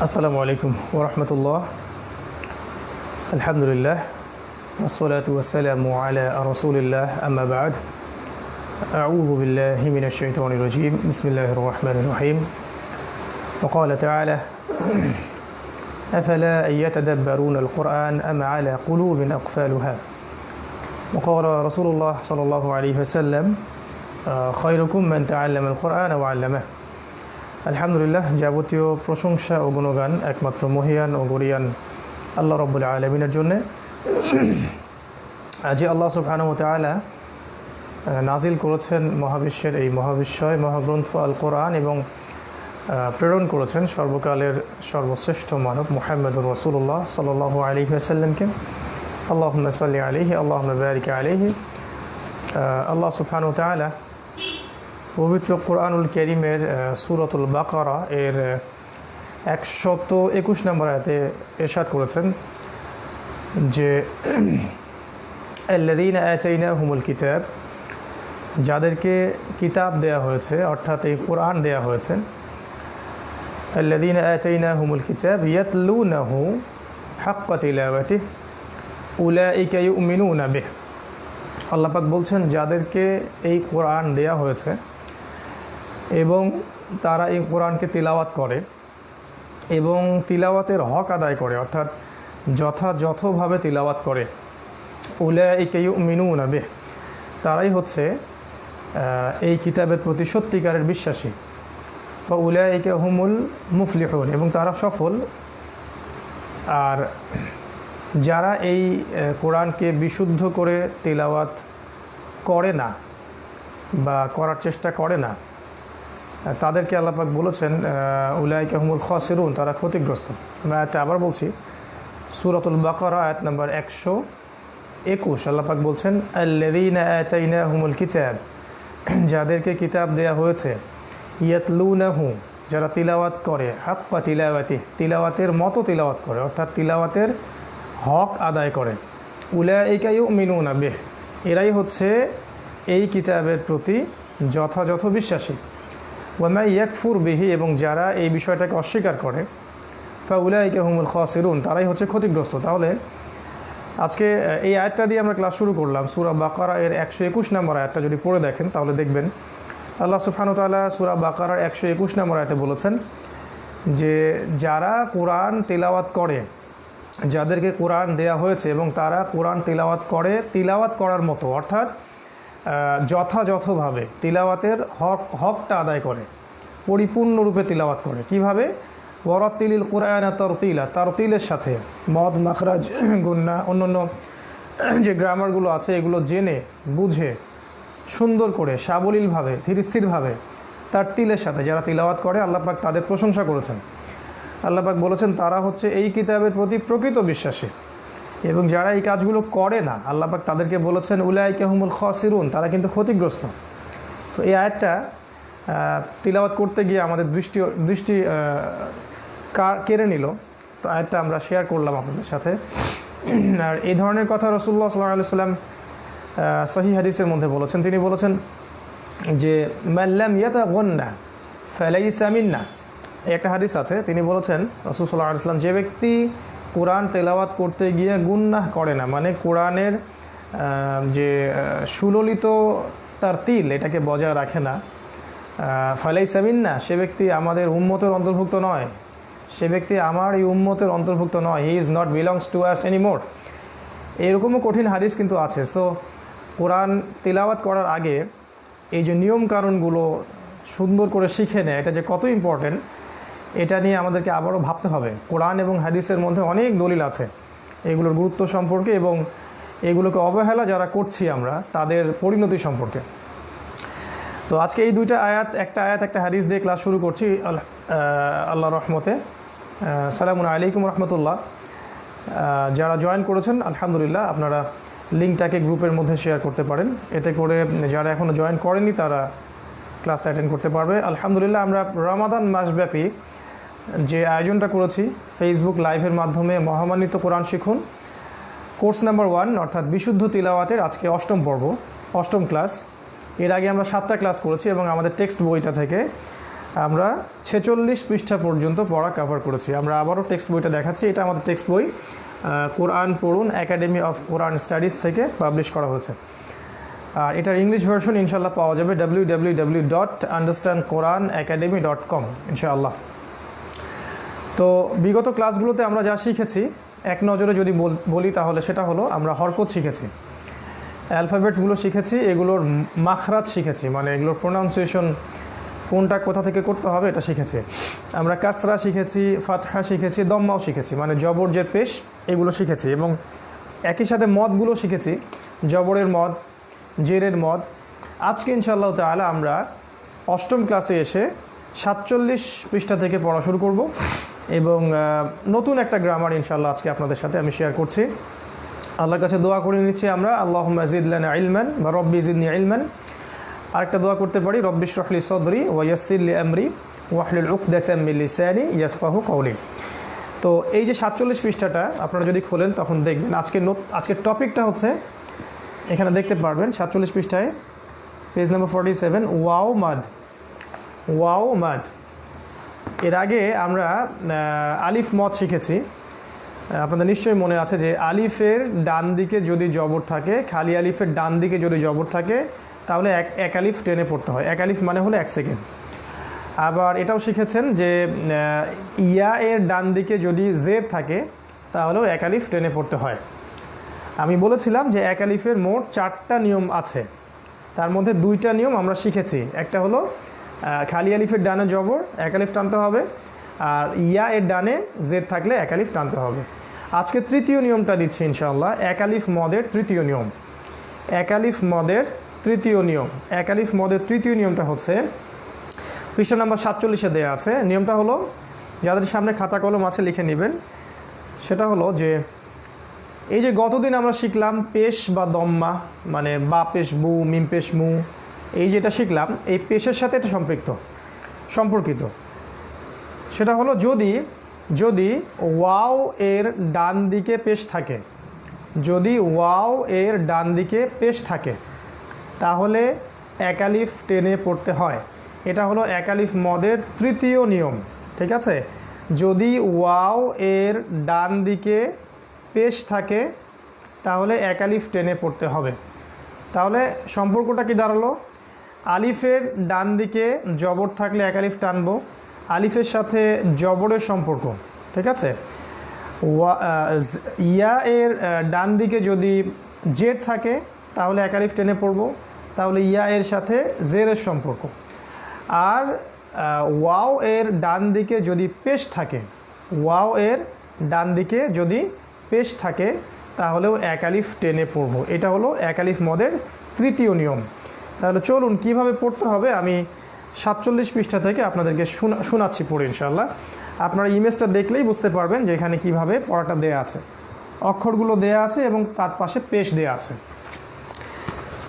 আসসালামু আলাইকুম ওয়া রাহমাতুল্লাহ। আলহামদুলিল্লাহ ওয়াসসালাতু ওয়াসসালামু আলা রাসূলিল্লাহ আম্মা বা'দ। আউযু বিল্লাহি মিনাশ শাইতানির রাজীম। বিসমিল্লাহির রাহমানির রাহিম। وقال تعالى أفلا يتدبرون القرآن أم على قلوب أقفالها وقال رسول الله صلى الله عليه وسلم خيركم من تعلم القرآن وعلمه। আলহামদুলিল্লাহ, যাবতীয় প্রশংসা ও গুণগান একমাত্র মহিয়ান ও গরিয়ান আল্লাহ রাব্বুল আলামিনের জন্যে। আজ আল্লাহ সুবহানাহু ওয়া তাআলা নাজিল করেছেন মহাবিশ্বের এই মহাবিশ্বয় মহাগ্রন্থ আল কোরআন এবং প্রেরণ করেছেন সর্বকালের সর্বশ্রেষ্ঠ মানব মুহাম্মদুর রাসূলুল্লাহ সাল্লাল্লাহু আলাইহি ওয়াসাল্লামকে। আল্লাহুম্মা সাল্লি আলাইহি আল্লাহুম্মা বারিক আলাইহি। আল্লাহ সুবহানাহু ওয়া তাআলা পবিত্র কোরআনুল কারীমের সূরাতুল বাকারা এর 121 নম্বর আয়াতে ইরশাদ করেছেন যে আল্লাযীনা আতাইনাহুমুল কিতাব, যাদেরকে কিতাব দেয়া হয়েছে অর্থাৎ এই কোরআন দেয়া হয়েছে। আল্লাযীনা আতাইনাহুমুল কিতাব ইয়াতলুনাহু হাক্কা তিলাওয়াতিহি উলাইকা ইউমিনুনা বিহি। আল্লাহ পাক বলছেন, যাদেরকে এই কোরআন দেয়া হয়েছে এবং তারা এই কোরআনকে তিলাওয়াত করে এবং তিলাওয়াতের হক আদায় করে অর্থাৎ যথাযথভাবে তিলাওয়াত করে, উলাইকা ইউমিনুনা বিহি, তারাই হচ্ছে এই কিতাবের প্রতি সত্যিকারের বিশ্বাসী। বা উলাইকা হুমুল মুফলিহুন, এবং তারা সফল। আর যারা এই কোরআনকে বিশুদ্ধ করে তিলাওয়াত করে না বা করার চেষ্টা করে না, তাদেরকে আল্লাহ পাক বলেছেন উলাইকা হুমুল খাসিরুন, তারা ক্ষতিগ্রস্ত। আমরা আয়াতটা আবার বলছি, সূরাতুল বাকারা আয়াত নম্বর 121। আল্লাহ পাক বলছেন আল্লাযীনা আতাইনাহুমুল কিতাব, যাদেরকে কিতাব দেয়া হয়েছে, ইয়াতলুনাহু, যারা তিলাওয়াত করে, হাক্কা তিলাওয়াতিহি, তিলাওয়াতের মতো তিলাওয়াত করে অর্থাৎ তিলাওয়াতের হক আদায় করে, উলাইকা ইউমিনুনা বিহি, এরাই হচ্ছে এই কিতাবের প্রতি যথাযথ বিশ্বাসী। ওয়া মা ইয়াকফুর বিহি, এবং যারা এই বিষয়টাকে অস্বীকার করে, ফাউলাইকা হুমুল খাসিরুন, তারাই হচ্ছে ক্ষতিগ্রস্ত। তাহলে আজকে এই আয়াতটা দিয়ে আমরা ক্লাস শুরু করলাম। সূরা বাকারা এর 121 নম্বর আয়াতটা যদি পড়ে দেখেন তাহলে দেখবেন আল্লাহ সুবহানাহু ওয়া তাআলা সূরা বাকারার 121 নম্বর আয়াতে বলেছেন যে যারা কোরআন তিলাওয়াত করে, যাদেরকে কোরআন দেয়া হয়েছে এবং তারা কোরআন তিলাওয়াত করে তিলাওয়াত করার মতো অর্থাৎ যথাযথভাবে তিলাওয়াতের হকটা আদায় করে, পরিপূর্ণরূপে তিলাওয়াত করে। কিভাবে? ওয়ারাতিলিল কুরআন তারতিলা, তারতিলের সাথে মদ, মাখরাজ, গুন্না, অন্যান্য যে গ্রামারগুলো আছে এগুলো জেনে বুঝে সুন্দর করে সাবলীলভাবে ধীরস্থিরভাবে তারতিলের সাথে যারা তিলাওয়াত করে, আল্লাহ পাক তাদের প্রশংসা করেছেন। আল্লাহ পাক বলেছেন তারা হচ্ছে এই কিতাবের প্রতি প্রকৃত বিশ্বাসী। এবং যারা এই কাজগুলো করে না, আল্লাহ পাক তাদেরকে বলেছেন উলাইকা হুমুল খাসিরুন, তারা কিন্তু ক্ষতিগ্রস্ত। তো এই আয়াতটা তিলাওয়াত করতে গিয়ে আমাদের দৃষ্টি কেড়ে নিল। তো আয়াতটা আমরা শেয়ার করলাম আপনাদের সাথে। আর এই ধরনের কথা রাসূলুল্লাহ সাল্লাল্লাহু আলাইহি ওয়াসাল্লাম সহিহ হাদিসের মধ্যে বলেছেন। তিনি বলেছেন যে মান লাম ইয়াতাগান্না ফালাইসা মিন্না, একটা হাদিস আছে, তিনি বলেছেন রাসূল সাল্লাল্লাহু আলাইহি ওয়াসাল্লাম, যে ব্যক্তি কোরআন তেলাওয়াত করতে গিয়ে গুনাহ করে না, মানে কোরআনের যে সুললিত তারতিল এটাকে বজায় রাখে না, ফালাইসা মিন্না, সে ব্যক্তি আমাদের উম্মতের অন্তর্ভুক্ত নয়, সে ব্যক্তি আমার এই উম্মতের অন্তর্ভুক্ত নয়, he is not belongs to us anymore. এরকমও কঠিন হাদিস কিন্তু আছে। সো কোরআন তিলাওয়াত করার আগে এই যে নিয়ম কানুনগুলো সুন্দর করে শিখে নেয়, এটা যে কত ইম্পর্টেন্ট এটা নিয়ে আমাদেরকে আবারও ভাবতে হবে। কোরআন এবং হাদিসের মধ্যে অনেক দলিল আছে এগুলোর গুরুত্ব সম্পর্কে এবং এগুলোকে অবহেলা যারা করছি আমরা তাদের পরিণতি সম্পর্কে। তো আজকে এই দুইটা আয়াত, একটা হাদিস দিয়ে ক্লাস শুরু করছি আল্লাহর রহমতে। সালামুন আলাইকুম রহমতুল্লাহ। যারা জয়েন করেছেন আলহামদুলিল্লাহ, আপনারা লিঙ্কটাকে গ্রুপের মধ্যে শেয়ার করতে পারেন, এতে করে যারা এখনও জয়েন করেনি তারা ক্লাস অ্যাটেন্ড করতে পারবে। আলহামদুলিল্লাহ, আমরা রমাদান মাসব্যাপী যে আয়োজনটা করেছি ফেসবুক লাইভের মাধ্যমে, মহামান্বিত কোরআন শিখুন কোর্স নাম্বার 1 অর্থাৎ বিশুদ্ধ তিলাওয়াতের আজকে 8ম পর্ব, 8ম ক্লাস। এর আগে আমরা 7টা ক্লাস করেছি এবং আমাদের টেক্সট বইটা থেকে আমরা 46 পৃষ্ঠা পর্যন্ত পড়া কভার করেছি। আমরা আবারও টেক্সট বইটা দেখাচ্ছি। এটা আমাদের টেক্সট বই কোরআন পড়ুন একাডেমি অফ কোরআন স্টাডিজ থেকে পাবলিশ করা হয়েছে। আর এটার ইংলিশ ভার্সন ইনশাল্লাহ পাওয়া যাবে www.understandquranacademy.com ইনশাআল্লাহ। তো বিগত ক্লাসগুলোতে আমরা যা শিখেছি এক নজরে যদি বলি তাহলে সেটা হলো আমরা হরকত শিখেছি, অ্যালফাবেটসগুলো শিখেছি, এগুলোর মাখরাজ শিখেছি, মানে এগুলোর প্রোনাউন্সিয়েশন কোনটা কোথা থেকে করতে হবে এটা শিখেছি। আমরা কাসরা শিখেছি, ফাতহা শিখেছি, দম্মাও শিখেছি, মানে জবর জের পেশ এগুলো শিখেছি, এবং একই সাথে মদগুলো শিখেছি, জবরের মদ, জেরের মদ। আজকে ইনশাআল্লাহ তাআলা আমরা অষ্টম ক্লাসে এসে 47 পৃষ্ঠা থেকে পড়া শুরু করব, এবং নতুন একটা গ্রামার ইনশাআল্লাহ আজকে আপনাদের সাথে আমি শেয়ার করছি। আল্লাহর কাছে দোয়া করে নিচ্ছি আমরা, আল্লাহুম্মা জিদ লানা ইলমান বা রব্বি জিদনি ইলমান। আরেকটা দোয়া করতে পারি, রব্বি ইশরাহ লি সাদরি ওয়া ইয়াসসির লি আমরি ওয়াহলুল উকদাতাম মিন লিসানি ইয়াফকাহু কওলি। তো এই যে 47 পৃষ্ঠাটা আপনারা যদি খোলেন তখন দেখবেন আজকের টপিকটা হচ্ছে, এখানে দেখতে পারবেন 47 পৃষ্ঠায় পেজ নাম্বার 47 ওয়াও মাদ। ওয়াও মাদ, এর আগে আমরা আলিফ মদ শিখেছি। আপনাদের নিশ্চয়ই মনে আছে যে আলিফের ডান দিকে যদি জবর থাকে, খালি আলিফের ডান দিকে যদি জবর থাকে তাহলে এক আলিফ টেনে পড়তে হয়। এক আলিফ মানে হলো 1 সেকেন্ড। আবার এটাও শিখেছেন যে ইয়া এর ডান দিকে যদি জের থাকে তাহলেও এক আলিফ টেনে পড়তে হয়। আমি বলেছিলাম যে এক আলিফের মোট 4টা নিয়ম আছে, তার মধ্যে 2টা নিয়ম আমরা শিখেছি। একটা হলো খালি আলিফের ডানে জবর এক আলিফ টানতে হবে, আর ইয়া এর ডানে জের থাকলে এক আলিফ টানতে হবে। আজকে তৃতীয় নিয়মটা দিচ্ছি ইনশাআল্লাহ, এক আলিফ মদের তৃতীয় নিয়ম। এক আলিফ মদের তৃতীয় নিয়ম, এক আলিফ মদের তৃতীয় নিয়মটা হচ্ছে পৃষ্ঠা নাম্বার 47-এ দেওয়া আছে। নিয়মটা হলো, যাদের সামনে খাতা কলম আছে লিখে নেবেন। সেটা হলো যে এই যে গতদিন আমরা শিখলাম পেশ বা দম্মা, মানে বা পেশ বু, মিম পেশ মু, এই যেটা শিখলাম এই পেশের সাথে এটা সম্পর্কিত। সেটা হলো যদি ওয়াও এর ডান দিকে পেশ থাকে, যদি ওয়াও এর ডান দিকে পেশ থাকে তাহলে এক আলিফ টেনে পড়তে হয়। এটা হলো এক আলিফ মদের তৃতীয় নিয়ম, ঠিক আছে? যদি ওয়াও এর ডান দিকে পেশ থাকে তাহলে এক আলিফ টেনে পড়তে হবে। তাহলে সম্পর্কটা কি দাঁড়ালো? আলিফের ডান দিকে জবর থাকলে এক আলিফ টানবো, আলিফের সাথে জবরের সম্পর্ক, ঠিক আছে? ইয়া এর ডান দিকে যদি জের থাকে তাহলে এক আলিফ টেনে পড়বো, তাহলে ইয়া এর সাথে জেরের সম্পর্ক। আর ওয়াও এর ডান দিকে যদি পেশ থাকে, ওয়াও এর ডান দিকে যদি পেশ থাকে তাহলেও এক আলিফ টেনে পড়বো। এটা হলো এক আলিফ মদের তৃতীয় নিয়ম। তাহলে চলুন কিভাবে পড়তে হবে আমি 47 পৃষ্ঠা থেকে আপনাদেরকে শোনাচ্ছি পড়ে ইনশাআল্লাহ। আপনারা ইমেজটা দেখলেই বুঝতে পারবেন যে এখানে কীভাবে পড়াটা দেয়া আছে, অক্ষরগুলো দেয়া আছে এবং তার পাশে পেশ দেয়া আছে।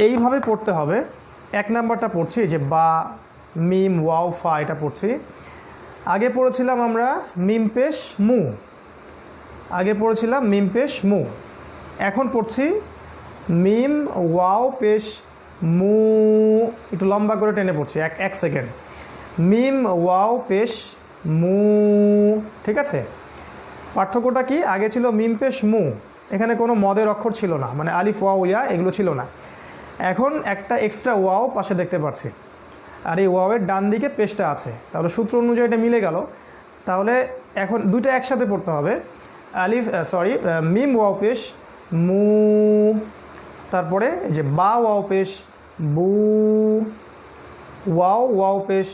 এইভাবে পড়তে হবে। 1 নাম্বারটা পড়ছি, যে বা, মিম, ওয়াও, ফা, এটা পড়ছি। আগে পড়েছিলাম আমরা মিম পেশ মু, আগে পড়েছিলাম মিম পেশ মু। এখন পড়ছি মিম ওয়াও পেশ মু, একটু লম্বা করে টেনে পড়ছি, এক সেকেন্ড। মিম ওয়াও পেশ মু, ঠিক আছে? পার্থক্যটা কি? আগে ছিল মিম পেশ মু, এখানে কোনো মদের অক্ষর ছিল না, মানে আলিফ ওয়াও ইয়া এগুলো ছিল না। এখন একটা এক্সট্রা ওয়াও পাশে দেখতে পাচ্ছি, আর এই ওয়াওয়ের ডান দিকে পেশটা আছে, তাহলে সূত্র অনুযায়ী এটা মিলে গেল। তাহলে এখন দুটো একসাথে পড়তে হবে, মিম ওয়াও পেশ মু, তারপরে এই যে বা ওয়াও পেশ বু, ওয়াও পেশ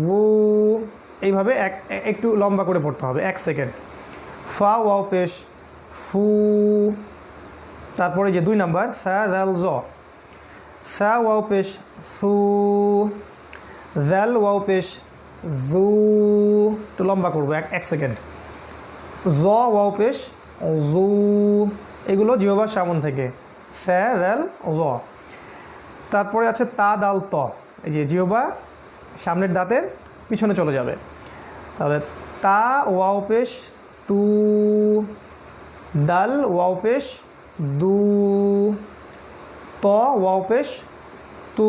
ওউ, এইভাবে একটু লম্বা করে পড়তে হবে, 1 সেকেন্ড। ফা ওয়াও পেশ ফু, তারপরে যে 2 নাম্বার সা দাল জ, সা ওয়াও পেশ সু, জাল ওয়াও পেশ জু, একটু লম্বা করবো, 1 সেকেন্ড। জ ওয়াও পেশ জু, এগুলো জিহ্বার সামন থেকে, ফা দাল জ। তারপরে আছে তা দাল ত, এই যে জিহ্বা সামনের দাঁতের পিছনে চলে যাবে, তাহলে তা ওয়াও পেশ তু, দাল ওয়াও পেশ দু, ত ওয়াও পেশ তু,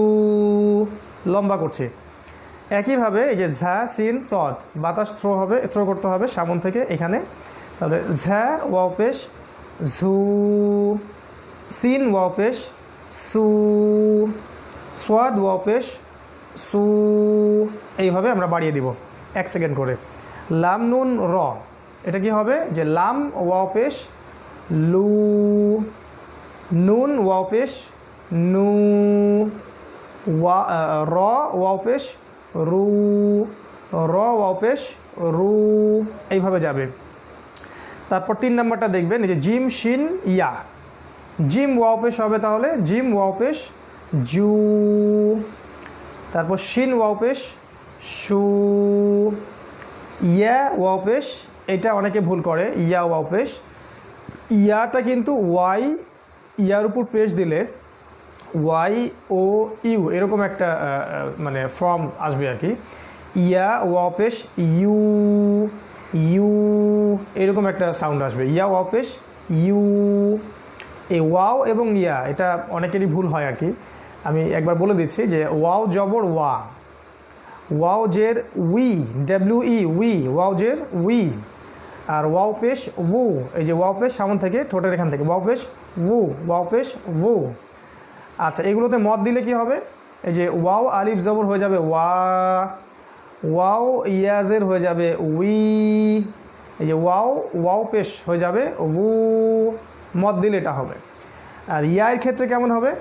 লম্বা করছি। একইভাবে এই যে ঝা সিন সদ, বাতাস থ্রো করতে হবে সামন থেকে এখানে। তাহলে ঝা ওয়াও পেশ ঝু, সিন ওয়াও পেশ সু, সোয়াদ ওয়াও পেশ সু, এইভাবে আমরা বাড়িয়ে দিব 1 সেকেন্ড করে। লাম নুন র, এটা কি হবে যে লাম ওয়াও পেশ লু, নুন ওয়াও পেশ নু, র ওয়াও পেশ রু, র ওয়াও পেশ রু, এইভাবে যাবে। তারপর 3 নম্বরটা দেখবেন এই যে জিম শিন ইয়া, জিম ওয়াও পেশ হবে তাহলে জিম ওয়াও পেশ জু, তারপর শিন ওয়াও পেশ শু, ইয়া ওয়াও পেশ, এটা অনেকে ভুল করে, ইয়া ওয়াও পেশ, ইয়াটা কিন্তু ওয়াই, ইয়ার উপর পেশ দিলে ওয়াই ও ইউ এরকম একটা মানে ফর্ম আসবে আর কি। ইয়া ওয়াও পেশ ইউ, ইউ এরকম একটা সাউন্ড আসবে, ইয়া ওয়াও পেশ ইউ। এই ওয়াও এবং ইয়া এটা অনেকেরই ভুল হয় আর কি, আমি একবার বলে দিচ্ছি যে ওয়াও জবর ওয়া, ওয়াও জের we, W E we, wow জের উই, আর ওয়াও পেশ ওউ, এই যে ওয়াও পেশ সামন থেকে ঠোঁটের এখান থেকে ওয়াও পেশ ওউ, ওয়াও পেশ ওউ। আচ্ছা, এগুলোতে মদ দিলে কি হবে, এই যে ওয়াও আলিফ জবর হয়ে যাবে ওয়া, ওয়াও ইয়াজের হয়ে যাবে উই, এই যে ওয়াও পেশ হয়ে যাবে উ, মদ দিলে এটা হবে। আর ইয়ার ক্ষেত্রে কেমন হবে,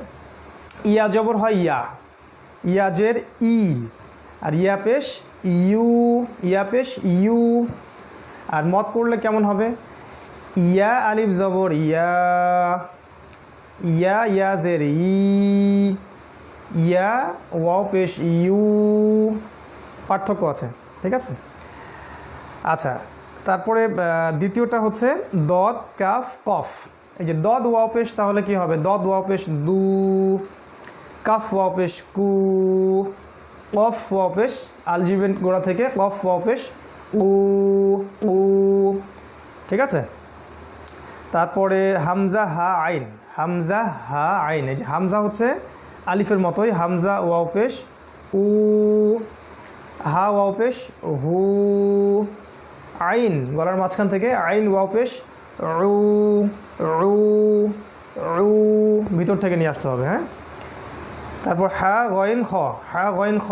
ইয়া জবর হয় ইয়া, ইয়াজের ই, আর ইয়া পেশ ইউ, ইয়া পেশ ইউ। আর মদ করলে কেমন হবে, ইয়া আলিফ জবর ইয়া, ইয়া ইয়াজের ই, ইয়া ওয়াও পেশ ইউ, পার্থক্য আছে, ঠিক আছে। আচ্ছা, তারপরে দ্বিতীয়টা হচ্ছে দদ কাফ কফ, এই যে দদ ওয়াও পেশ তাহলে কি হবে, দদ ওয়াও পেশ দু, কাফ ওয়াও পেশ কু, কফ ওয়াও পেশ আলজিবেন গোড়া থেকে কফ ওয়াও পেশ উ, উ, ঠিক আছে। তারপরে হামজা হা আইন, হামজা হা আইন, এই যে হামজা হচ্ছে আলিফের মতোই, হামজা ওয়াও পেশ উ, হা ওয়াও পেশ হু, আইন গলার মাঝখান থেকে আইন ওয়াও পেশ রু, রু, রু, ভিতর থেকে নিয়ে আসতে হবে, হ্যাঁ। তারপর হা গয়েন খ, হা গয়েন খ,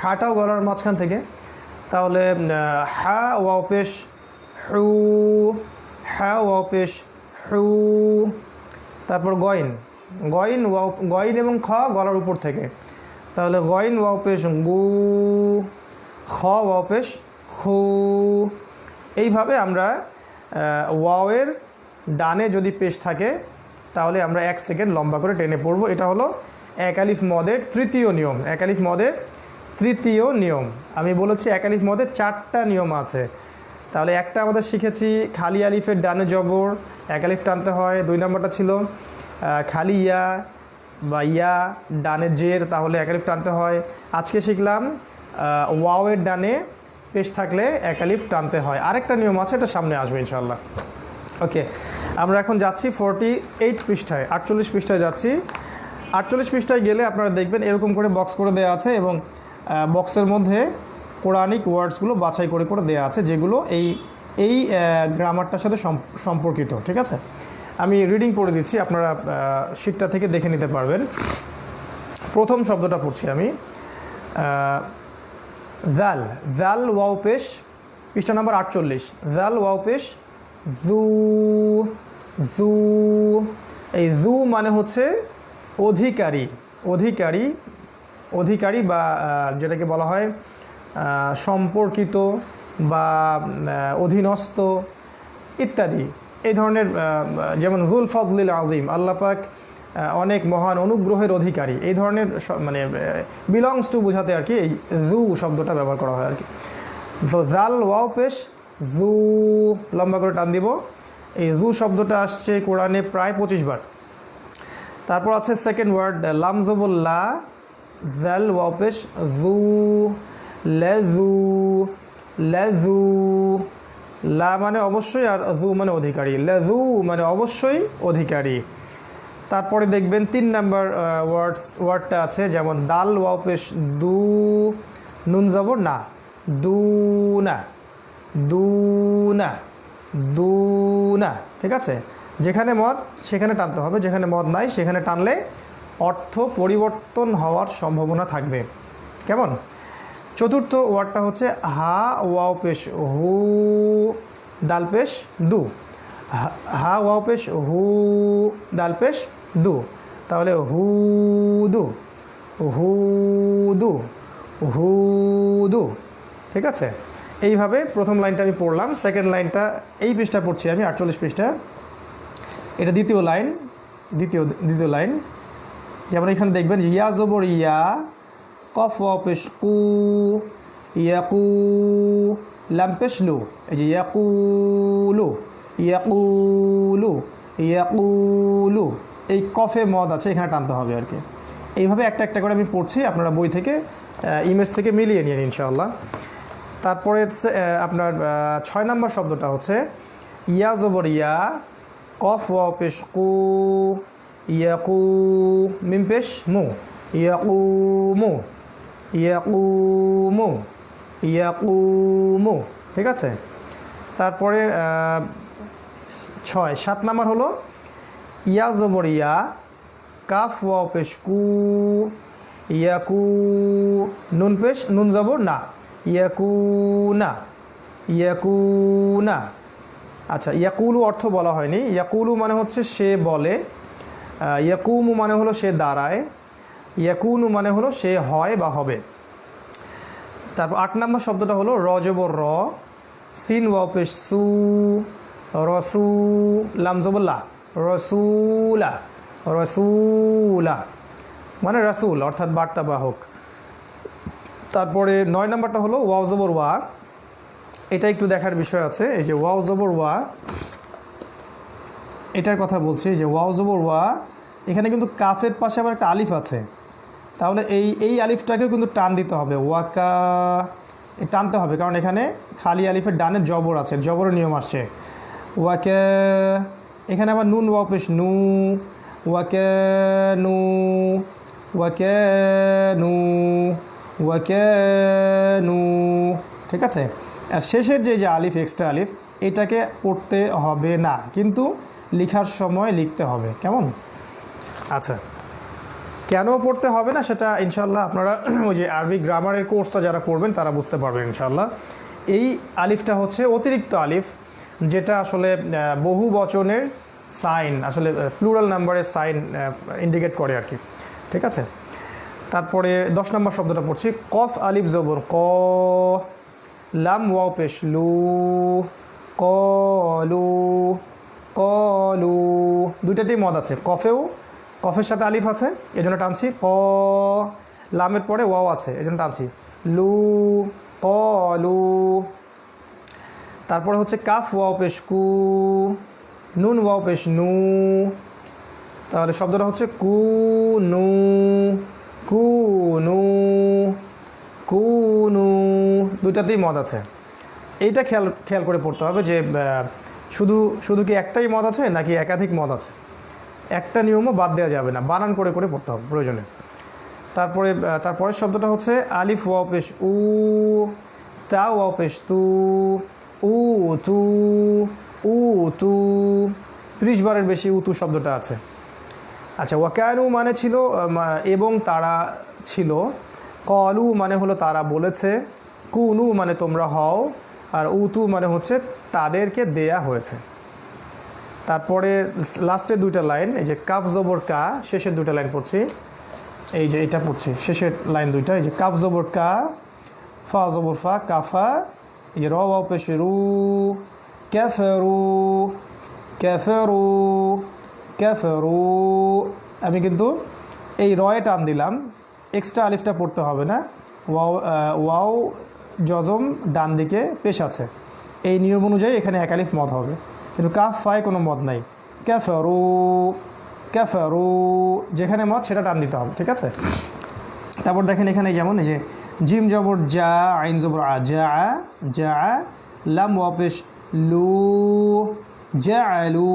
হাটাও গলার মাঝখান থেকে, তাহলে হা ওয়াও পেশ হু, হা ওয়াও পেশ হু। তারপর গয়েন, গয়েন ওয়াও, গয়েন এবং খ গলার উপর থেকে, তাহলে গয়েন ওয়াও পেশ গু, খ ওয়াও পেশ খু। এইভাবে আমরা ওয়াওয়ের ডানে যদি পেশ থাকে তাহলে আমরা 1 সেকেন্ড লম্বা করে টেনে পড়বো। এটা হলো এক আলিফ মদের তৃতীয় নিয়ম, এক আলিফ মদের তৃতীয় নিয়ম। আমি বলেছি এক আলিফ মদের 4টা নিয়ম আছে, তাহলে একটা আমাদের শিখেছি খালি আলিফের ডানে জবর 1 আলিফ টানতে হয়, 2 নম্বরটা ছিল খালি ইয়া বা ইয়া ডানে জের, তাহলে 1 আলিফ টানতে হয়। আজকে শিখলাম ওয়াওয়ের ডানে পেশ থাকলে 1 আলিফ টানতে হয়। আরেকটা নিয়ম আছে, এটা সামনে আসবে ইনশাল্লাহ। ওকে, আমরা এখন যাচ্ছি 48 পৃষ্ঠায়, 48 পৃষ্ঠায় যাচ্ছি। 48 পৃষ্ঠায় গেলে আপনারা দেখবেন এরকম করে বক্স করে দেওয়া আছে এবং বক্সের মধ্যে কোরআনিক ওয়ার্ডসগুলো বাছাই করে করে দেওয়া আছে, যেগুলো এই গ্রামারটার সাথে সম্পর্কিত, ঠিক আছে। আমি রিডিং পড়ে দিচ্ছি, আপনারা শিটটা থেকে দেখে নিতে পারবেন। প্রথম শব্দটা পড়ছি আমি, জাল, জাল ওয়াও পেশ, পৃষ্ঠা নাম্বার 48, জাল ওয়াও পেশ জু, জু। এই জু মানে হচ্ছে অধিকারী, অধিকারী, অধিকারী বা যেটাকে বলা হয় সম্পর্কিত বা অধীনস্থ ইত্যাদি, এই ধরনের, যেমন জুল ফজলিল আযীম, আল্লাহ পাক অনেক মহান অনুগ্রহের অধিকারী, এই ধরনের মানে বিলংস টু বোঝাতে আর কি এই জু শব্দটা ব্যবহার করা হয় আর কি। জাল ওয়াও পেশ জু, লম্বা করে টান দিব। এই জু শব্দটা আসছে কোরআনে প্রায় 25 বার। তারপর আছে সেকেন্ড ওয়ার্ড লাম জবর লা, জাল ওয়াও পেশ জু, লেজু, লেজু, লা মানে অবশ্যই আর জু মানে অধিকারী, লেজু মানে অবশ্যই অধিকারী। তারপরে দেখবেন 3 নাম্বার ওয়ার্ডটা আছে, যেমন দাল ওয়াও পেশ দু, নুন জবর না, দুনা, দুনা, দুনা। ঠিক আছে, যেখানে মদ সেখানে টানতে হবে, যেখানে মদ নাই সেখানে টানলে অর্থ পরিবর্তন হওয়ার সম্ভাবনা থাকবে। কেমন? চতুর্থ ওয়ার্ডটা হচ্ছে হা ওয়াও পেশ হু, দাল পেশ দু। হা ওয়াও পেশ হু, দাল পেশ দু। তাহলে হুদু, হুদু, হুদু। ঠিক আছে, এইভাবে প্রথম লাইনটা আমি পড়লাম। সেকেন্ড লাইনটা এই পৃষ্ঠা পড়ছি আমি, 48 পৃষ্ঠা, এটা দ্বিতীয় লাইন, দ্বিতীয় লাইন। যেমন এখানে দেখবেন ইয়া জবর ইয়া, কফ ওয়াও পেশ কু, ইয়াকু, লাম পেশ লু। এই যে ইয়াকুলু, ইয়াকুলু, ইয়াকুলু, এই কফে মদ আছে, এখানে টানতে হবে আর কি। এইভাবে একটা একটা করে আমি পড়ছি, আপনারা বই থেকে ইমেজ থেকে মিলিয়ে নিন ইনশাআল্লাহ। তারপরে আপনার 6 নম্বর শব্দটা হচ্ছে ইয়া জবর ইয়া, কফ ওয়াও পেশ কু, ইয়াকু, মিম পেশ মু, ইয়াকুমু, ইয়াকুমু, ইয়াকুমু। ঠিক আছে, তারপরে 7 নম্বর হলো ইয়া জবর ইয়া, কাফ ওয়াও পেশ কু, ইয়াকু, নুন পেশ নুন জবর না, ইয়াকুনা, ইয়াকুনা। আচ্ছা, ইয়াকুলু অর্থ বলা হয়নি। ইয়াকুলু মানে হচ্ছে সে বলে, ইয়াকুমু মানে হলো সে দাঁড়ায়, ইয়াকুনু মানে হলো সে হয় বা হবে। তারপর 8 নম্বর শব্দটা হলো র জবর র, সিন ওয়াও পেশ সু, রসু, লাম জবর লা, রসুলা, রসুলা মানে রাসূল অর্থাৎ বার্তাবাহক। তারপরে 9 নম্বরটা হলো ওয়াও জবর ওয়া, এটা একটু দেখার বিষয় আছে। এই যে ওয়াও জবর ওয়া, এটার কথা বলছি যে ওয়াও জবর ওয়া, এখানে কিন্তু কাফের পাশে আবার একটা আলিফ আছে, তাহলে এই আলিফটাকেও কিন্তু টান দিতে হবে, ওয়াকা টানতে হবে, কারণ এখানে খালি আলিফের ডানে জবর আছে, জবরের নিয়ম আসছে। ওয়াকে, এখানে আবার নুন ওয়াও পেশ নু, ওয়াকে নু, ওয়াকে নু, ওয়াকে নু। ঠিক আছে, আর শেষের যে আলিফ, এক্সট্রা আলিফ, এটাকে পড়তে হবে না, কিন্তু লেখার সময় লিখতে হবে। কেমন? আচ্ছা, কেন পড়তে হবে না সেটা ইনশাল্লাহ আপনারা ওই যে আরবি গ্রামারের কোর্সটা যারা করবেন তারা বুঝতে পারবেন ইনশাল্লাহ। এই আলিফটা হচ্ছে অতিরিক্ত আলিফ, যেটা আসলে বহু বচনের সাইন, আসলে প্লুরাল নাম্বারের সাইন ইন্ডিকেট করে আর কি। ঠিক আছে, তারপরে 10 নম্বর শব্দটা পড়ছি কফ আলিফ জবর ক, লাম ওয়াও পেশ লু, কলু, কলু। দুইটাতেই মদ আছে, কফেও, কফের সাথে আলিফ আছে এজন্য টানছি, ক, লামের পরে ওয়াও আছে এজন্য টানছি, লু, কলু। তারপরে হচ্ছে কাফ ওয়াও পেশ কু, নুন ওয়াও পেশ নু, তাহলে শব্দটা হচ্ছে কু নু, কু নু, কু নু। দুইটাতেই মদ আছে, এইটা খেয়াল করে পড়তে হবে যে শুধু কি একটাই মদ আছে নাকি একাধিক মদ আছে, একটা নিয়মও বাদ দেওয়া যাবে না, বানান করে করে পড়তে হবে প্রয়োজনে। তারপরের শব্দটা হচ্ছে আলিফ ওয়াও পেশ উ, তা ওয়াও পেশ তু, উ তু, উ তু। 30 বারের বেশি উতু শব্দটা আছে। আচ্ছা, ওয়াকানু মানে ছিল এবং তারা ছিল, কলু মানে হলো তারা বলেছে, কুনু মানে তোমরা হও, আর উতু মানে হচ্ছে তাদেরকে দেয়া হয়েছে। তারপরে লাস্টের দুইটা লাইন, এই যে কাফ জবর কা, শেষের দুইটা লাইন পড়ছি, এই যে এটা পড়ছি শেষের লাইন দুইটা, এই যে কাফ জবর কা, ফা জবর ফা, কাফা, এই র ওয়াও পেশ রু, কাফারু, কাফারু, কাফারু। আমি কিন্তু এই রয়ে টান দিলাম, এক্সট্রা আলিফটা পড়তে হবে না। ওয়াও জজম ডান দিকে পেশ আছে, এই নিয়ম অনুযায়ী এখানে এক আলিফ মদ হবে, কিন্তু কাফ ফায় কোনো মদ নাই। কাফারু, কাফারু, যেখানে মদ সেটা টান দিতে হবে। ঠিক আছে, তারপর দেখেন এখানে যেমন এই যে জিম জবর যা, আইন জবর আ, যা, যা, লাম ওয়াও পেশ লু, জাআলু,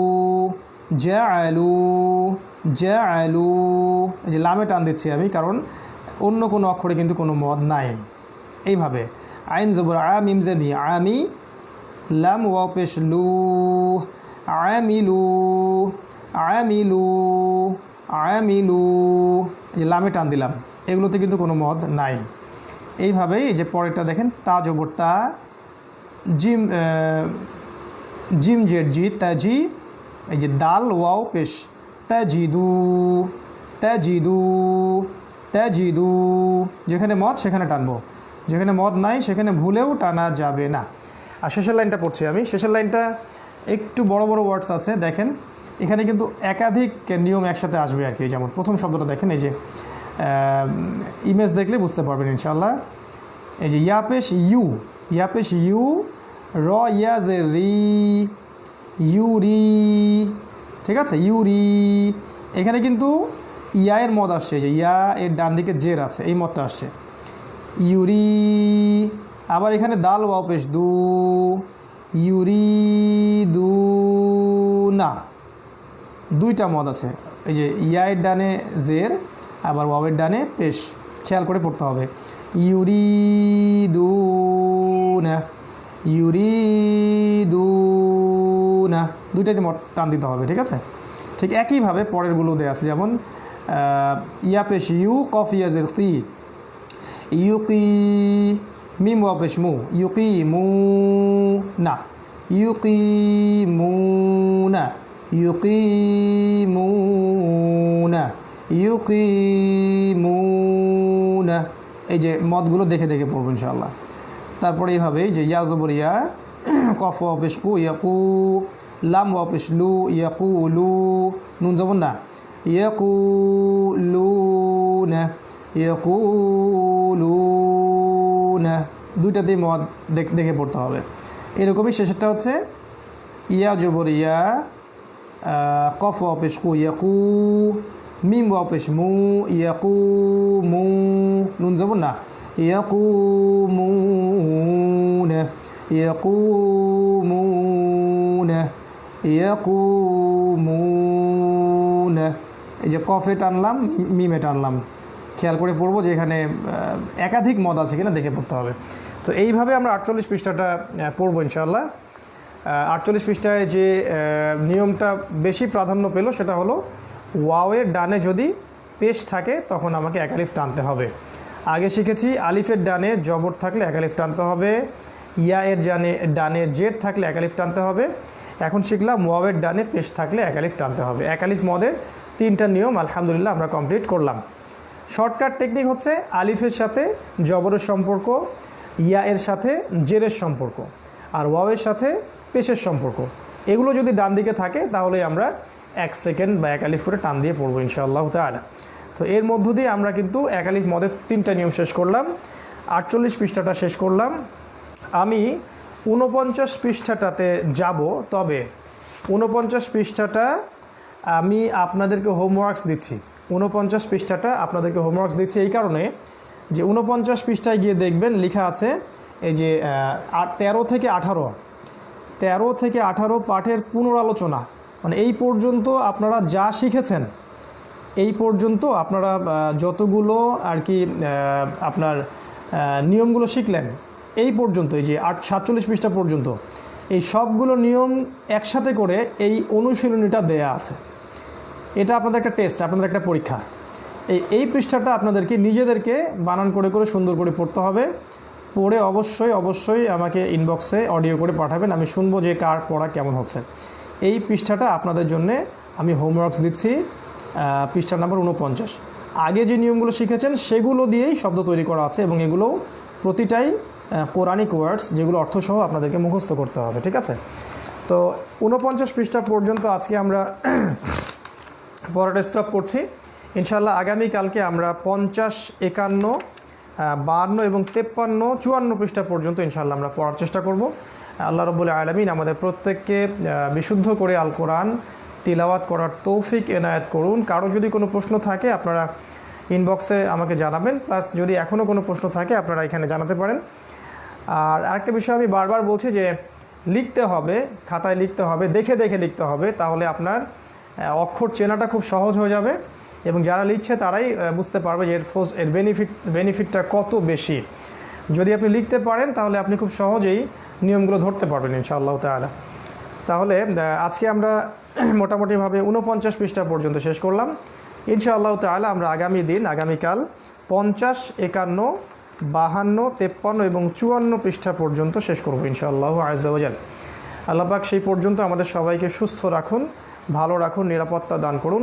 জাআলু, জাআলু। এই যে লামে টান দিচ্ছি আমি, কারণ অন্য কোনো অক্ষরে কিন্তু কোনো মদ নাই। এইভাবে আইন জবর আ মিম জের মি আমি, লাম ওয়াও পেশ লু, আমিলু আমিলু আমিলু, এই লামে টান দিলাম, এগুলোতে কিন্তু কোনো মদ নাই। এইভাবেই এই যে পরেরটা দেখেন, তা জবর তা, জিম জিম জের জি তাজি, এই যে দাল ওয়াও পেশ তাজিদু তাজিদু তাজিদু, যেখানে মদ সেখানে টানবো, যেখানে মদ নাই সেখানে ভুলেও টানা যাবে না। আর শেষের লাইনটা পড়ছি আমি, শেষের লাইনটা একটু বড় বড় ওয়ার্ডস আছে, দেখেন এখানে কিন্তু একাধিক নিয়ম একসাথে আসবে আর কি। যেমন প্রথম শব্দটা দেখেন, এই যে ইমেজ দেখলে বুঝতে পারবেন ইনশাআল্লাহ। এই যে ইয়াপেশ ইউ, ইয়াপেশ ইউ, র ইয়াজে রি, ইউরি, ঠিক আছে, ইউরি। এখানে কিন্তু ইয়া এর মদ আসছে, যে ইয়া এর ডান দিকে জের আছে, এই মদটা আসছে, ইউরি। আবার এখানে দাল ওয়াও পেশ দু, ইউরি দু না, দুইটা মদ আছে। এই যে ইয়া এর ডানে জের, আবার ওয়াওয়ের ডানে পেশ, খেয়াল করে পড়তে হবে। ইউরি দু না, ইউরি দু না, দুইটাতে মদ টান দিতে হবে, ঠিক আছে। ঠিক একইভাবে পরেরগুলো দেওয়া আছে, যেমন ইয়া পেশ ইউ, কফ ইয়াজের কি, ইউকি, মিম ওয়া পেশ মু, ইউকি মু না, ইউকি মু না, ইউকি মু না, ইউকি মু না। এই যে মদগুলো দেখে দেখে পড়বো ইনশাআল্লাহ। তারপরে এইভাবেই যে ইয়া জবর ইয়া, কফ ওয়া পেশ কু, ইয়াকু, লাম ওয়া পেশ লু, ইয়াকু লু, নুন জবর না, ইয়াকু লু না, ইয়াকু লু না, দুইটাতেই মদ দেখে পড়তে হবে। এরকমই শেষেরটা হচ্ছে ইয়া জবর ইয়া, কফ ওয়া পেশ কু, ইয়াকু, মিম ওয়া পেশ মু, ইয়াকু মু, নুন জবর না, ইয়াকু মু না, ইয়াকু মু না, ইয়াকু মু না। এই যে কফে টানলাম, মিমে টানলাম, খেয়াল করে পড়বো যে এখানে একাধিক মদ আছে কিনা দেখে পড়তে হবে। তো এইভাবে আমরা 48 পৃষ্ঠাটা পড়বো ইনশাআল্লাহ। 48 পৃষ্ঠায় যে নিয়মটা বেশি প্রাধান্য পেল সেটা হলো ওয়াওয়ের ডানে যদি পেশ থাকে তখন আমাকে এক আলিফ টানতে হবে। আগে শিখেছি আলিফের ডানে জবর থাকলে এক আলিফ টানতে হবে, ইয়া এর ডানে জেড থাকলে এক আলিফ টানতে হবে। এখন শিখলাম ওয়াওয়ের ডানে পেশ থাকলে এক আলিফ টানতে হবে। এক আলিফ মদের 3টা নিয়ম আলহামদুলিল্লাহ আমরা কমপ্লিট করলাম। শর্টকাট টেকনিক হচ্ছে আলিফের সাথে জবরের সম্পর্ক, ইয়া এর সাথে জেরের সম্পর্ক, আর ওয়াওয়ের সাথে পেশের সম্পর্ক। এগুলো যদি ডান দিকে থাকে তাহলে আমরা 1 সেকেন্ড বা এক আলিফ করে টান দিয়ে পড়বো ইনশাআল্লাহ তাআলা। তো এর মধ্য দিয়ে আমরা কিন্তু এক আলিফ মদের 3টা নিয়ম শেষ করলাম, 48 পৃষ্ঠাটা শেষ করলাম। আমি 49 পৃষ্ঠাটাতে যাব, তবে 49 পৃষ্ঠাটা আমি আপনাদেরকে হোমওয়ার্কস দিচ্ছি। 49 পৃষ্ঠাটা আপনাদেরকে হোমওয়ার্কস দিচ্ছি এই কারণে যে 49 পৃষ্ঠায় গিয়ে দেখবেন লেখা আছে এই যে 13 থেকে 18 পাঠের পুনরালোচনা। মানে এই পর্যন্ত আপনারা যা শিখেছেন, এই পর্যন্ত আপনারা যতগুলো আর কি আপনার নিয়মগুলো শিখলেন এই পর্যন্ত, এই যে 47 পৃষ্ঠা পর্যন্ত এই সবগুলো নিয়ম একসাথে করে এই অনুশীলনীটা দেয়া আছে। এটা আপনাদের একটা টেস্ট, আপনাদের একটা পরীক্ষা। এই পৃষ্ঠাটা আপনাদেরকে নিজেদেরকে বানান করে করে সুন্দর করে পড়তে হবে। পড়ে অবশ্যই আমাকে ইনবক্সে অডিও করে পাঠাবেন, আমি শুনবো যে কার পড়া কেমন হচ্ছে। এই পৃষ্ঠাটা আপনাদের জন্য আমি হোমওয়ার্কস দিচ্ছি, পৃষ্ঠা নাম্বার 49। আগে যে নিয়মগুলো শিখেছেন সেগুলো দিয়েই শব্দ তৈরি করা আছে এবং এগুলো প্রতিটাই কোরআনিক ওয়ার্ডস, যেগুলো অর্থসহ আপনাদেরকে মুখস্থ করতে হবে, ঠিক আছে। তো 49 পৃষ্ঠা পর্যন্ত আজকে আমরা পড়াটা স্টপ করছি। ইনশাআল্লাহ আগামীকালকে আমরা 50, 51, 52 এবং 53, 54 পৃষ্ঠা পর্যন্ত ইনশাআল্লাহ আমরা পড়ার চেষ্টা করব। আল্লাহ রাব্বুল আলামিন আমাদের প্রত্যেককে বিশুদ্ধ করে আল কোরআন তিলাওয়াত করার তৌফিক এনায়েত করুন। কারো যদি কোনো প্রশ্ন থাকে আপনারা ইনবক্সে আমাকে জানাবেন, প্লাস যদি এখনও কোনো প্রশ্ন থাকে আপনারা এখানে জানাতে পারেন। আর আরেকটা বিষয় আমি বারবার বলছি যে লিখতে হবে, খাতায় লিখতে হবে, দেখে দেখে লিখতে হবে, তাহলে আপনার অক্ষর চেনাটা খুব সহজ হয়ে যাবে এবং যারা লিখছে তারাই বুঝতে পারবে যে এর বেনিফিটটা কত বেশি। যদি আপনি লিখতে পারেন তাহলে আপনি খুব সহজেই নিয়মগুলো ধরতে পারবেন ইনশাআল্লাহ তাআলা। তাহলে আজকে আমরা মোটামুটিভাবে 49 পৃষ্ঠা পর্যন্ত শেষ করলাম। ইনশাআল্লাহ তাআলা আমরা আগামীকাল 50, 51, 52, 53 এবং 54 পৃষ্ঠা পর্যন্ত শেষ করব ইনশাআল্লাহ আযজা ওয়া জাল। আল্লাহ পাক সেই পর্যন্ত আমাদের সবাইকে সুস্থ রাখুন, ভালো রাখুন, নিরাপত্তা দান করুন।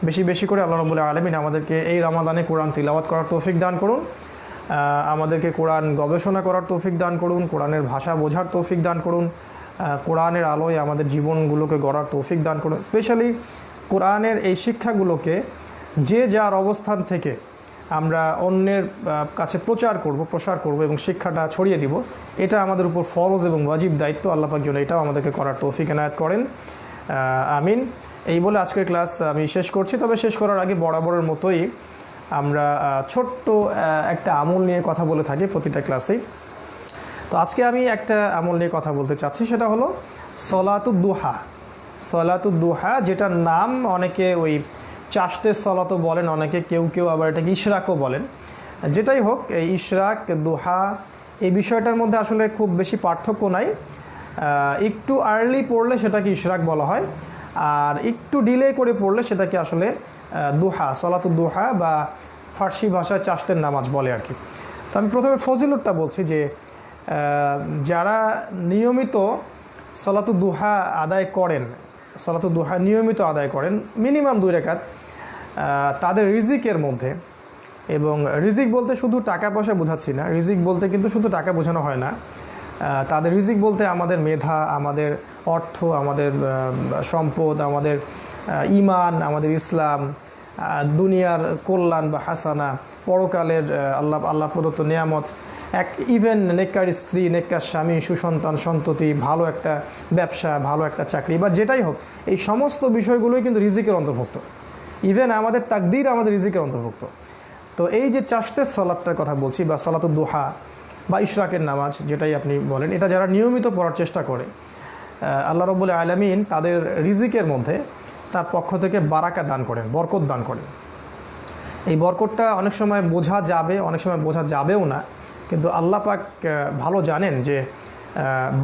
বেশি বেশি করে আল্লাহ রাব্বুল আলামিন আমাদেরকে এই রমাদানে কোরআন তিলাওয়াত করার তৌফিক দান করুন, আমাদেরকে কোরআন গবেষণা করার তৌফিক দান করুন, কোরআনের ভাষা বোঝার তৌফিক দান করুন, কোরআনের আলোয় আমাদের জীবনগুলোকে গড়ার তৌফিক দান করুন। স্পেশালি কোরআনের এই শিক্ষাগুলোকে যে যার অবস্থান থেকে আমরা অন্যের কাছে প্রসার করব এবং শিক্ষাটা ছড়িয়ে দিব, এটা আমাদের উপর ফরজ এবং ওয়াজিব দায়িত্ব। আল্লাহ পাক যেন এটাও আমাদেরকে করার তৌফিক এনায়েত করেন, আমিন। এই বলে আজকের ক্লাস আমি শেষ করছি। তবে শেষ করার আগে বরাবরের মতোই আমরা ছোট্ট একটা আমল নিয়ে কথা বলে থাকি প্রতিটা ক্লাসেই। তো আজকে আমি একটা আমল নিয়ে কথা বলতে চাচ্ছি, সেটা হলো সলাতুদ দুহা। সলাতুদ দুহা, যেটার নাম অনেকে ওই চাষতের সলাতও বলেন, অনেকে কেউ আবার এটাকে ইশরাকও বলেন। যেটাই হোক, এই ইশরাক, দুহা, এই বিষয়টার মধ্যে আসলে খুব বেশি পার্থক্য নাই। একটু আর্লি পড়লে সেটাকে ইশরাক বলা হয়, আর একটু ডিলে করে পড়লে সেটাকে আসলে দুহা, সলাতুদ দুহা বা ফার্সি ভাষায় চাষতের নামাজ বলে আর কি। তো আমি প্রথমে ফজিলতটা বলছি যে যারা নিয়মিত সলাতুদ দুহা আদায় করেন, সলাতুদ দুহা নিয়মিত আদায় করেন মিনিমাম 2 রাকাত, তাদের রিজিকের মধ্যে, এবং রিজিক বলতে শুধু টাকা পয়সা বোঝাচ্ছি না, রিজিক বলতে কিন্তু শুধু টাকা বোঝানো হয় না। তাদের রিজিক বলতে আমাদের মেধা, আমাদের অর্থ, আমাদের সম্পদ, আমাদের ঈমান, আমাদের ইসলাম, দুনিয়ার কল্যাণ বা হাসানা, পরকালের আল্লাহ প্রদত্ত নিয়ামত, ইভেন নেককার স্ত্রী, নেককার স্বামী, সুসন্তান সন্ততি, ভালো একটা ব্যবসা, ভালো একটা চাকরি বা যেটাই হোক, এই সমস্ত বিষয়গুলোই কিন্তু রিজিকের অন্তর্ভুক্ত। ইভেন আমাদের তাকদীর আমাদের রিজিকের অন্তর্ভুক্ত। তো এই যে চাষতের সলাতটার কথা বলছি বা সলাতুদ দুহা বা ইশরাকের নামাজ যেটাই আপনি বলেন, এটা যারা নিয়মিত পড়ার চেষ্টা করে, আল্লাহ রাব্বুল আলামিন তাদের রিজিকের মধ্যে তার পক্ষ থেকে বারাকা দান করেন, বরকত দান করেন। এই বরকতটা অনেক সময় বোঝা যাবে, অনেক সময় বোঝা যাবেও না, কিন্তু আল্লাহ পাক ভালো জানেন যে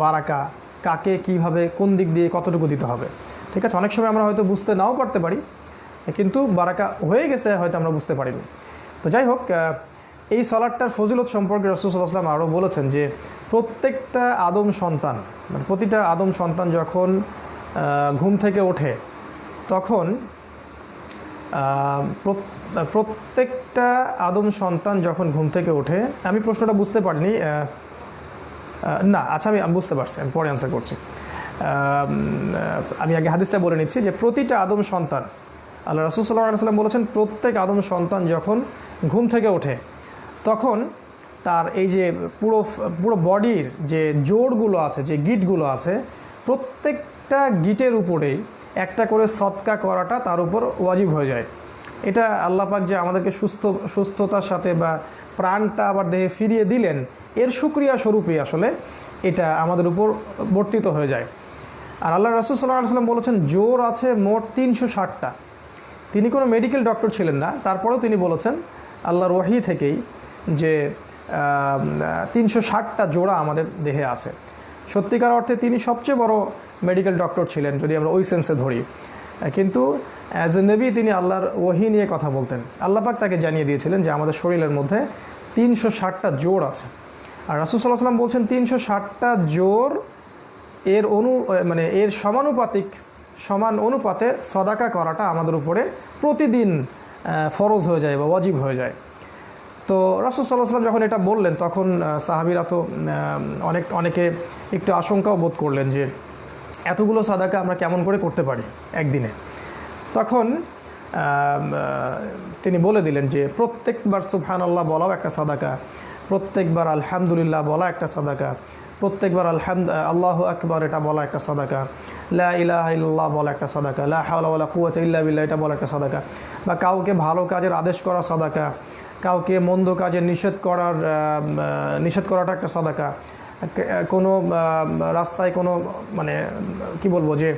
বারাকা কাকে কিভাবে কোন দিক দিয়ে কতটুকু দিতে হবে। ঠিক আছে, অনেক সময় আমরা হয়তো বুঝতে নাও পারতে পারি, কিন্তু বারাকা হয়ে গেছে হয়তো আমরা বুঝতে পারিনি। তো যাই হোক, এই সলাটটার ফজিলত সম্পর্কে রাসূল সাল্লাল্লাহু আলাইহি ওয়াসাল্লাম আরও বলেছেন যে প্রত্যেকটা আদম সন্তান, মানে প্রতিটা আদম সন্তান যখন ঘুম থেকে ওঠে, তখন প্রত্যেকটা আদম সন্তান যখন ঘুম থেকে ওঠে, আমি প্রশ্নটা বুঝতে পারিনি, না আচ্ছা আমি বুঝতে পারছি, আমি পরে অ্যান্সার করছি। আমি আগে হাদিসটা বলে নিচ্ছি যে প্রতিটা আদম সন্তান, আল্লাহ রাসূল সাল্লাল্লাহু আলাইহি ওয়াসাল্লাম বলেছেন প্রত্যেক আদম সন্তান যখন ঘুম থেকে ওঠে, তখন তার এই যে পুরো বডির যে জোড়গুলো আছে, যে গিটগুলো আছে, প্রত্যেকটা গিটের উপরেই একটা করে সদকা করাটা তার উপর ওয়াজিব হয়ে যায়। এটা আল্লাহ পাক যে আমাদেরকে সুস্থতার সাথে বা প্রাণটা আবার দেহে ফিরিয়ে দিলেন, এর শুকরিয়া স্বরূপই আসলে এটা আমাদের উপর বর্তিত হয়ে যায়। আর আল্লাহ রাসূল সাল্লাল্লাহু আলাইহি ওয়াসাল্লাম বলেছেন জোর আছে মোট 360টা। তিনি কোনো মেডিকেল ডক্টর ছিলেন না, তারপরেও তিনি বলেছেন আল্লাহর ওয়াহি থেকেই যে 360টা জোড়া আমাদের দেহে আছে। সত্যিকার অর্থে তিনি সবচেয়ে বড় মেডিকেল ডক্টর ছিলেন যদি আমরা ওই সেন্সে ধরি, কিন্তু অ্যাজ এ নবী তিনি আল্লাহর ওয়াহি নিয়ে কথা বলতেন। আল্লাহ পাক তাকে জানিয়ে দিয়েছিলেন যে আমাদের শরীরের মধ্যে 360টা জোড় আছে। আর রাসূল সাল্লাল্লাহু আলাইহি ওয়াসাল্লাম বলছেন 360টা জোড় এর সমান অনুপাতে সদাকা করাটা আমাদের উপরে প্রতিদিন ফরজ হয়ে যায় বা ওয়াজিব হয়ে যায়। তো রাসূল সাল্লাল্লাহু আলাইহি ওয়াসাল্লাম যখন এটা বললেন, তখন সাহাবীরা তো অনেকে একটু আশঙ্কাও বোধ করলেন যে এতগুলো সাদাকা আমরা কেমন করে করতে পারি একদিনে। তখন তিনি বলে দিলেন যে প্রত্যেকবার সুবহানাল্লাহ বলাও একটা সাদাকা, প্রত্যেকবার আলহামদুলিল্লাহ বলা একটা সাদাকা, প্রত্যেকবার আল্লাহু আকবার এটা বলা একটা সাদাকা, লা ইলাহা ইল্লাল্লাহ বলা একটা সাদাকা, লা হাওলা ওয়ালা কুওয়াতা ইল্লা বিল্লাহ এটা বলা একটা সাদাকা, বা কাউকে ভালো কাজের আদেশ করা সাদাকা, কাউকে মন্দ কাজে নিষেধ করাটা একটা সাদাকা, কোনো রাস্তায় কোনো কি বলবো যে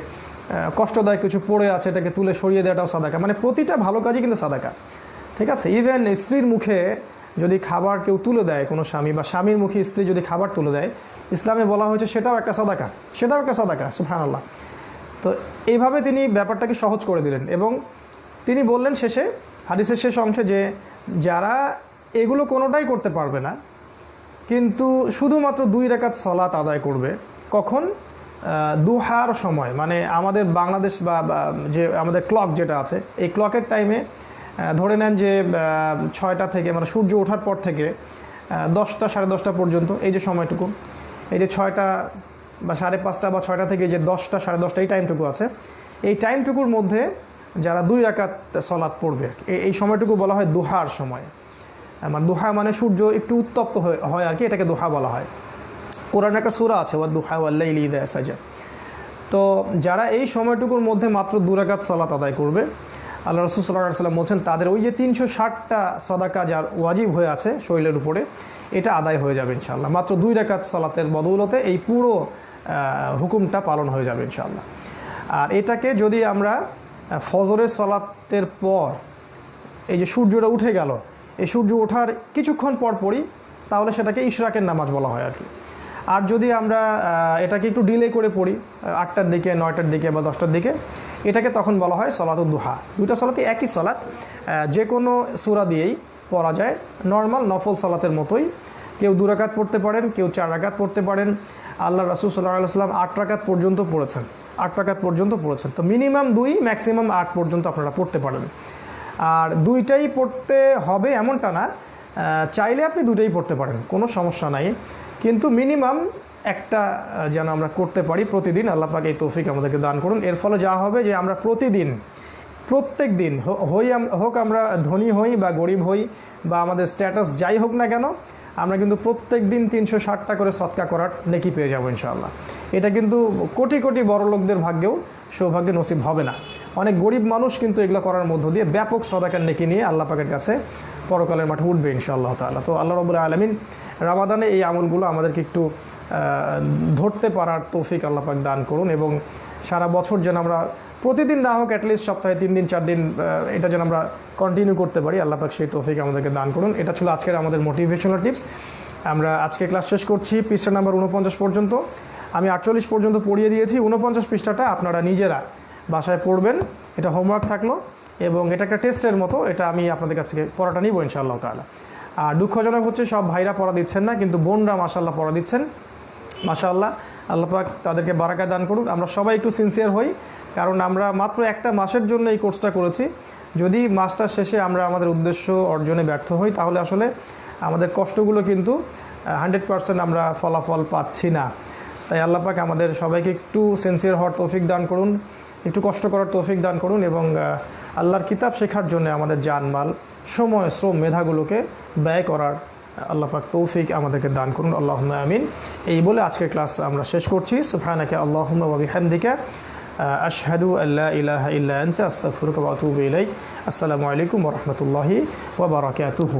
কষ্টদায়ক কিছু পড়ে আছে এটাকে তুলে সরিয়ে দেওয়াটাও সাদাকা, প্রতিটা ভালো কাজই কিন্তু সাদাকা। ঠিক আছে, ইভেন স্ত্রীর মুখে যদি খাবার কেউ তুলে দেয়, কোনো স্বামী বা স্বামীর মুখে স্ত্রী যদি খাবার তুলে দেয়, ইসলামে বলা হয়েছে সেটাও একটা সাদাকা, সুবহানাল্লাহ। তো এইভাবে তিনি ব্যাপারটাকে সহজ করে দিলেন এবং তিনি বললেন শেষে, হাদিসের শেষ অংশে, যে যারা এগুলো কোনোটাই করতে পারবে না কিন্তু শুধুমাত্র 2 রাকাত সালাত আদায় করবে, কখন? দুহার সময়, মানে আমাদের বাংলাদেশ বা যে আমাদের ক্লক যেটা আছে, এই ক্লকের টাইমে ধরে নেন যে 6টা থেকে, মানে সূর্য ওঠার পর থেকে 10টা 10:30 পর্যন্ত, এই যে সময়টুকু, এই যে 6টা বা 5:30 বা 6টা থেকে যে 10টা 10:30 এই টাইমটুকু আছে, এই টাইমটুকুর মধ্যে যারা 2 রাকাত সালাত পড়বে, এই সময়টুকু বলা হয় দুহার সময়। মানে দুহা মানে সূর্য একটু উত্তপ্ত হয় আর কি, এটাকে দুহা বলা হয়। কোরআনে একটা সূরা আছে, ওয়া দুহা ওয়াল লাইলি ইযা সাজা। তো যারা এই সময়টুকুর মধ্যে মাত্র 2 রাকাত সালাত আদায় করবে, আল্লাহ রাসূল সাল্লাল্লাহু আলাইহি ওয়াসাল্লাম বলছেন তাদের ওই যে 360টা সাদাকা যার ওয়াজিব হয়ে আছে শরীরের উপরে, এটা আদায় হয়ে যাবে ইনশাআল্লাহ। মাত্র 2 রাকাত সালাতের বদৌলতে এই পুরো হুকুমটা পালন হয়ে যাবে ইনশাআল্লাহ। আর এটাকে যদি আমরা ফজরের সালাতের পর, এই যে সূর্যটা উঠে গেল, এই সূর্য ওঠার কিছুক্ষণ পর পরই, তাহলে সেটাকে ইশরাকের নামাজ বলা হয় আর কি। আর যদি আমরা এটাকে একটু ডিলে করে পড়ি, 8টার দিকে, 9টার দিকে বা 10টার দিকে, এটাকে তখন বলা হয় সলাতুদ দুহা। দুইটা সলাতই একই সলাত, যে কোনো সূরা দিয়েই পড়া যায়, নর্মাল নফল সলাতের মতোই। কেউ 2 রাকাত পড়তে পারেন, কেউ 4 রাকাত পড়তে পারেন। আল্লাহ রাসূল সাল্লাল্লাহু আলাইহি ওয়াসাল্লাম 8 রাকাত পর্যন্ত পড়েছেন, 8 রাকাত পর্যন্ত পড়েছেন। তো মিনিমাম 2, ম্যাক্সিমাম 8 পর্যন্ত আপনারা পড়তে পারেন। আর দুইটাই পড়তে হবে এমনটা না, চাইলে আপনি দুটোই পড়তে পারেন, কোনো সমস্যা নাই, কিন্তু মিনিমাম একটা যেন আমরা করতে পারি প্রতিদিন। আল্লাহ পাক এই তৌফিক আমাদেরকে দান করুন। এর ফলে যা হবে যে আমরা প্রতিদিন, প্রত্যেক দিন হোক আমরা ধনী হই বা গরিব হই বা আমাদের স্ট্যাটাস যাই হোক না কেন, আমরা কিন্তু প্রত্যেক দিন 360টা করে সদকা করার নেকি পেয়ে যাবো ইনশাআল্লাহ। এটা কিন্তু কোটি কোটি বড় লোকদের ভাগ্যেও সৌভাগ্য নসিব হবে না। অনেক গরিব মানুষ কিন্তু এগুলো করার মধ্য দিয়ে ব্যাপক সদাকার নেকি নিয়ে আল্লাহ পাকের কাছে পরকালের মাঠে উঠবে ইনশাআল্লাহ তাআলা। তো আল্লাহ রাব্বুল আলামিন রমাদানে এই আমলগুলো আমাদেরকে একটু ধরতে পারার তৌফিক আল্লাহ পাক দান করুন, এবং সারা বছর যেন আমরা প্রতিদিন না হোক, অ্যাটলিস্ট সপ্তাহে 3 দিন 4 দিন এটা যেন আমরা কন্টিনিউ করতে পারি। আল্লাহ পাক সেই তৌফিক আমাদেরকে দান করুন। এটা ছিল আজকের আমাদের মোটিভেশনাল টিপস। আমরা আজকে ক্লাস শেষ করছি পৃষ্ঠা নাম্বার 49 পর্যন্ত। আমি 48 পর্যন্ত পড়িয়ে দিয়েছি। 49 পৃষ্ঠাটা আপনারা নিজেরা বাসায় পড়বেন, এটা হোমওয়ার্ক থাকলো, এবং এটা একটা টেস্টের মতো, এটা আমি আপনাদের কাছে পড়াটা নিব ইনশাআল্লাহ তাআলা। আর দুঃখজনক হচ্ছে সব ভাইরা পড়া দিচ্ছেন না, কিন্তু বোনরা মাশাআল্লাহ পড়া দিচ্ছেন, মাশাআল্লাহ। আল্লাহ পাক তাদেরকে বারাকা দান করুন। আমরা সবাই একটু সিনসিয়ার হই, কারণ আমরা মাত্র একটা মাসের জন্য এই কোর্সটা করেছি। যদি মাসটার শেষে আমরা আমাদের উদ্দেশ্য অর্জনে ব্যর্থ হই, তাহলে আসলে আমাদের কষ্টগুলো কিন্তু 100% আমরা ফলাফল পাচ্ছি না। তাই আল্লাহ পাক আমাদের সবাইকে একটু সিনসিয়ার হওয়ার তৌফিক দান করুন, একটু কষ্ট করার তৌফিক দান করুন, এবং আল্লাহর কিতাব শেখার জন্য আমাদের জানমাল, সময়, শ্রম, মেধাগুলোকে ব্যয় করার আল্লাহ পাক তৌফিক আমাদেরকে দান করুন। আল্লাহুম্মা আমিন। এই বলে আজকের ক্লাস আমরা শেষ করছি। সুবহানাকা আল্লাহুম্মা ওয়া বিহামদিকা আশহাদু আল্লা ইলাহা ইল্লা আনতা আস্তাগফিরুকা ওয়া আতুবু ইলাইক। আসসালামু আলাইকুম ওয়া রাহমাতুল্লাহি ওয়া বারাকাতুহু।